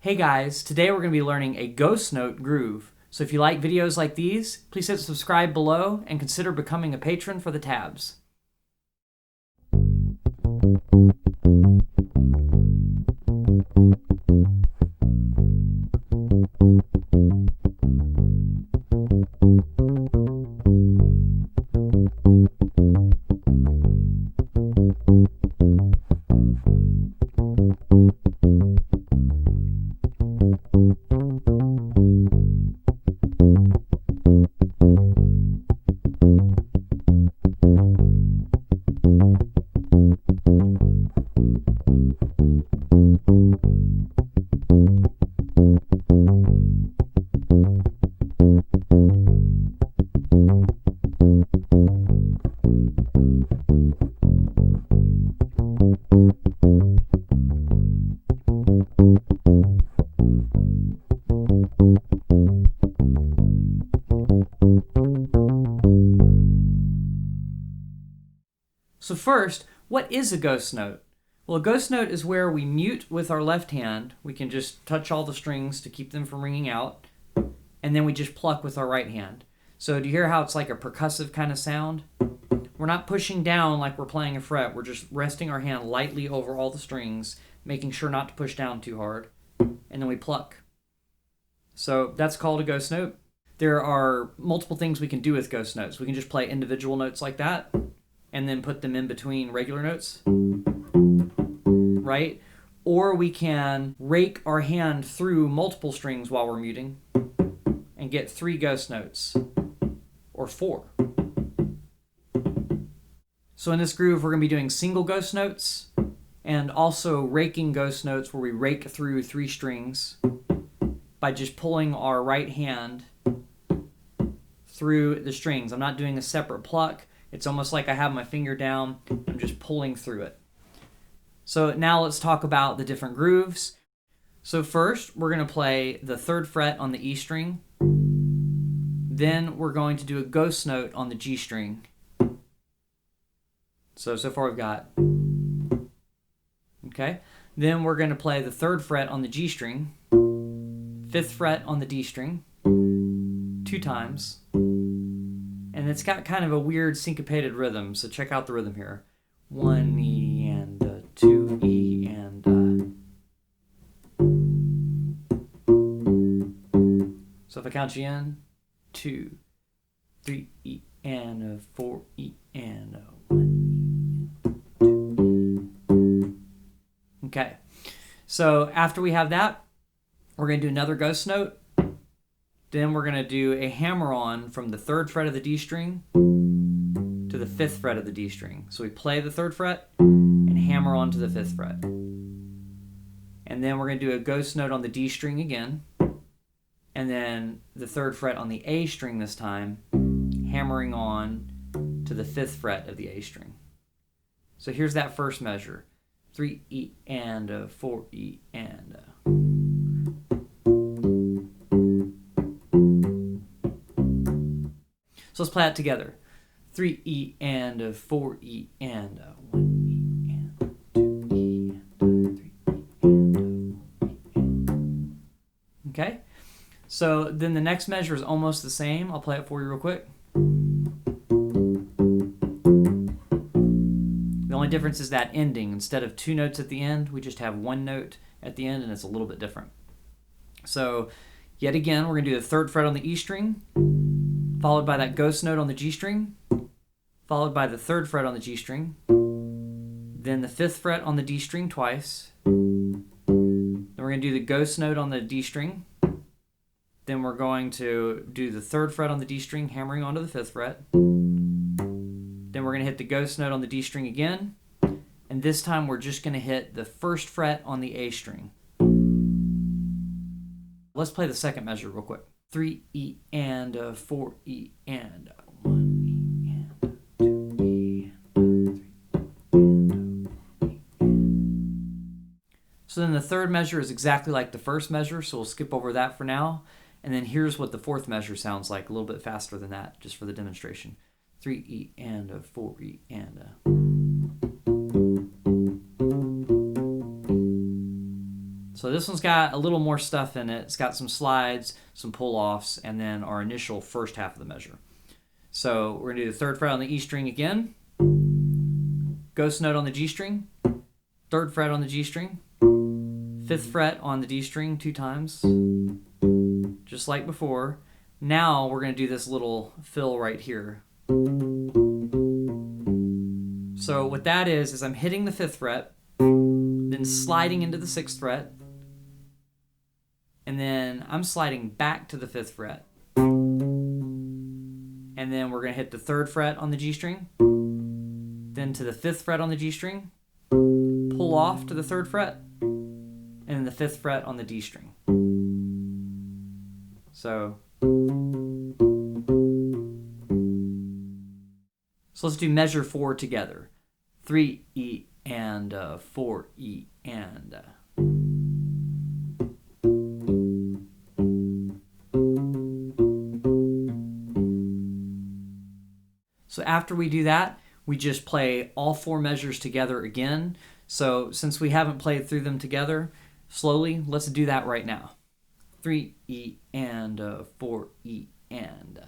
Hey guys, today we're going to be learning a ghost note groove. So if you like videos like these, please hit subscribe below and consider becoming a patron for the tabs. So first, what is a ghost note? Well, a ghost note is where we mute with our left hand. We can just touch all the strings to keep them from ringing out, and then we just pluck with our right hand. So do you hear how it's like a percussive kind of sound? We're not pushing down like we're playing a fret. We're just resting our hand lightly over all the strings, making sure not to push down too hard, and then we pluck. So that's called a ghost note. There are multiple things we can do with ghost notes. We can just play individual notes like that, and then put them in between regular notes, right? Or we can rake our hand through multiple strings while we're muting and get 3 ghost notes, or 4. So in this groove, we're going to be doing single ghost notes and also raking ghost notes where we rake through 3 strings by just pulling our right hand through the strings. I'm not doing a separate pluck. It's almost like I have my finger down. I'm just pulling through it. So now let's talk about the different grooves. So first, we're going to play the 3rd fret on the E string. Then we're going to do a ghost note on the G string. So far we've got. Okay. Then we're going to play the 3rd fret on the G string. 5th fret on the D string. 2 times. And it's got kind of a weird syncopated rhythm, so check out the rhythm here. 1 E and a 2 E and a. So if I count you in, 2, 3 E and a 4 E and a 1 E and 2 E. Okay, so after we have that, we're going to do another ghost note. Then we're going to do a hammer-on from the 3rd fret of the D string to the 5th fret of the D string. So we play the 3rd fret and hammer on to the 5th fret. And then we're going to do a ghost note on the D string again. And then the 3rd fret on the A string this time, hammering on to the 5th fret of the A string. So here's that first measure. 3 E and a 4 E and a. So let's play it together. 3 E and a 4 E and a 1 E and a 2 E and a 3 E and a 4 E and a. Okay? So then the next measure is almost the same. I'll play it for you real quick. The only difference is that ending. Instead of 2 notes at the end, we just have 1 note at the end, and it's a little bit different. So yet again, we're going to do the 3rd fret on the E string, followed by that ghost note on the G string, followed by the 3rd fret on the G string, then the 5th fret on the D string twice, then we're going to do the ghost note on the D string, then we're going to do the 3rd fret on the D string, hammering onto the 5th fret, then we're going to hit the ghost note on the D string again, and this time we're just going to hit the 1st fret on the A string. Let's play the second measure real quick. 3 E and a 4 E and a 1 E and a 2 E and a 3 and a 4 E and. So then the 3rd measure is exactly like the 1st measure, so we'll skip over that for now. And then here's what the 4th measure sounds like, a little bit faster than that, just for the demonstration. 3 E and a 4 E and a. So So this one's got a little more stuff in it. It's got some slides, some pull-offs, and then our initial first half of the measure. So we're going to do the 3rd fret on the E string again, ghost note on the G string, 3rd fret on the G string, 5th fret on the D string 2 times, just like before. Now we're going to do this little fill right here. So what that is I'm hitting the 5th fret, then sliding into the 6th fret, and then I'm sliding back to the 5th fret. And then we're going to hit the 3rd fret on the G string, then to the 5th fret on the G string, pull off to the 3rd fret, and then the 5th fret on the D string. So let's do measure 4 together. 3 E and 4 E and. So after we do that, we just play all 4 measures together again. So since we haven't played through them together, slowly, let's do that right now. 3 E and 4 E and.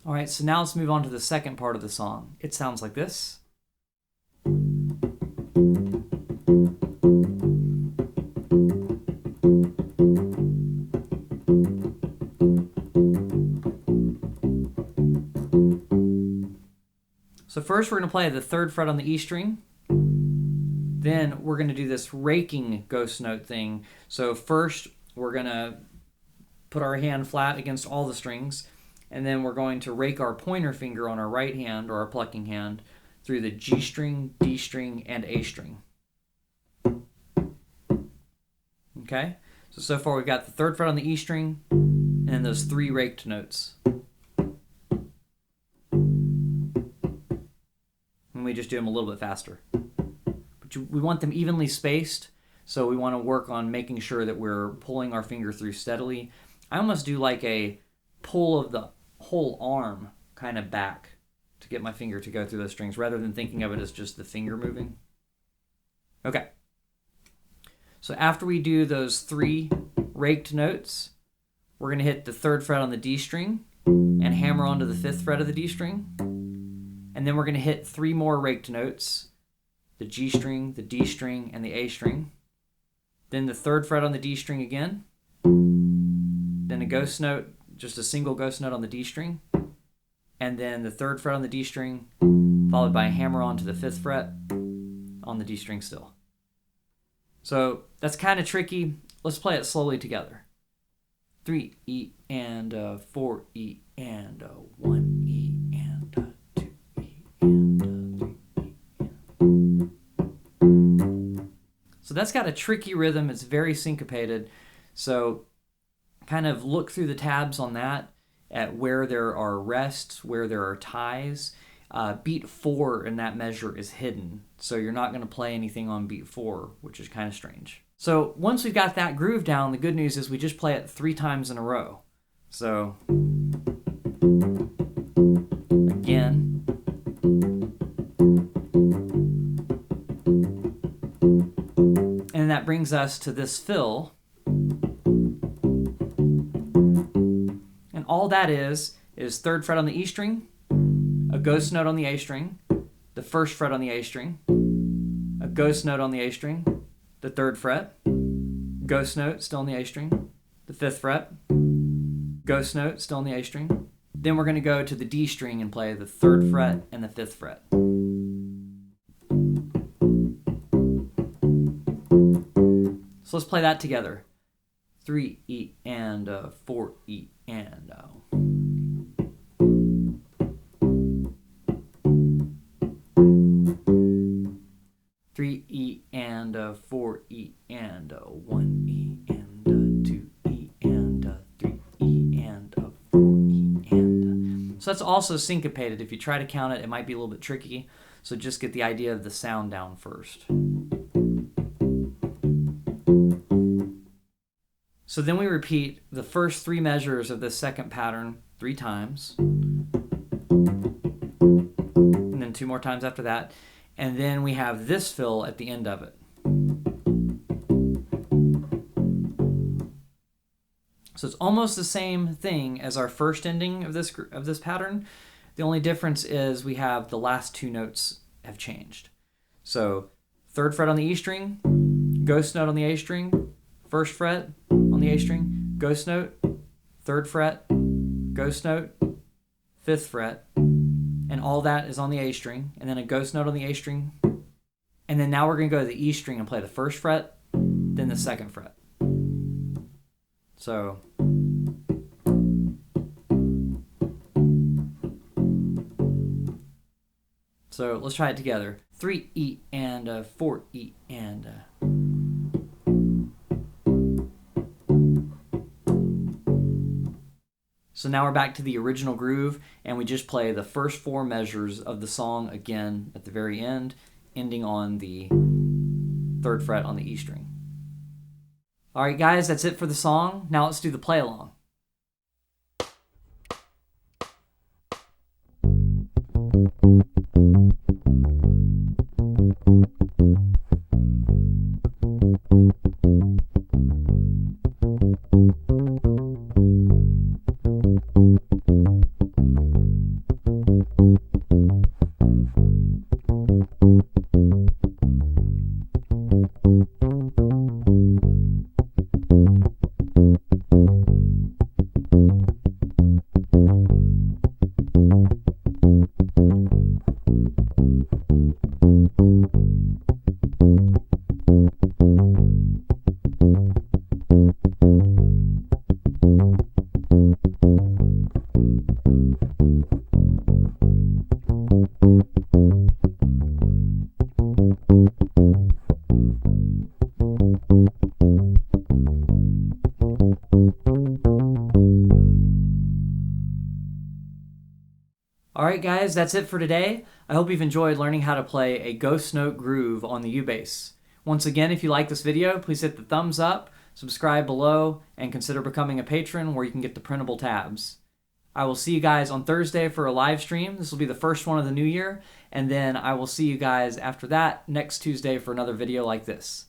Alright, so now let's move on to the second part of the song. It sounds like this. So first we're going to play the 3rd fret on the E string. Then we're going to do this raking ghost note thing. So first we're going to put our hand flat against all the strings, and then we're going to rake our pointer finger on our right hand, or our plucking hand, through the G string, D string, and A string. Okay? So far we've got the 3rd fret on the E string, and then those 3 raked notes. And we just do them a little bit faster. But we want them evenly spaced, so we want to work on making sure that we're pulling our finger through steadily. I almost do like a pull of the whole arm kind of back to get my finger to go through those strings, rather than thinking of it as just the finger moving. Okay. So after we do those 3 raked notes, we're going to hit the 3rd fret on the D string and hammer onto the 5th fret of the D string. And then we're going to hit 3 more raked notes, the G string, the D string, and the A string. Then the 3rd fret on the D string again. Then a ghost note, just a single ghost note on the D string. And then the 3rd fret on the D string, followed by a hammer onto the 5th fret on the D string still. So that's kind of tricky. Let's play it slowly together. 3 E and 4 E and 1 E and 2 E and 3 E and. So that's got a tricky rhythm. It's very syncopated. So kind of look through the tabs on that at where there are rests, where there are ties. Beat 4 in that measure is hidden, so you're not going to play anything on beat 4, which is kind of strange. So once we've got that groove down, the good news is we just play it 3 times in a row. So again, and that brings us to this fill. And all that is 3rd fret on the E string, a ghost note on the A string, the 1st fret on the A string, a ghost note on the A string, the 3rd fret, ghost note still on the A string, the 5th fret, ghost note still on the A string. Then we're going to go to the D string and play the 3rd fret and the 5th fret. So let's play that together. 3 E and 4 E and. 3 E and 4 E and 1 E and 2 E So that's also syncopated. If you try to count it, it might be a little bit tricky. So just get the idea of the sound down first. So then we repeat the first 3 measures of this second pattern 3 times. And then 2 more times after that. And then we have this fill at the end of it. So it's almost the same thing as our first ending of this pattern. The only difference is we have the last 2 notes have changed. So 3rd fret on the E string, ghost note on the A string, 1st fret on the A string, ghost note, 3rd fret, ghost note, 5th fret, and all that is on the A string, and then a ghost note on the A string. And then now we're going to go to the E string and play the 1st fret, then the 2nd fret. So let's try it together. 3 E and a 4 E and a. So now we're back to the original groove, and we just play the first 4 measures of the song again at the very end, ending on the 3rd fret on the E string. All right, guys, that's it for the song. Now let's do the play along. Alright guys, that's it for today. I hope you've enjoyed learning how to play a ghost note groove on the U-bass. Once again, if you like this video, please hit the thumbs up, subscribe below, and consider becoming a patron where you can get the printable tabs. I will see you guys on Thursday for a live stream. This will be the first one of the new year, and then I will see you guys after that next Tuesday for another video like this.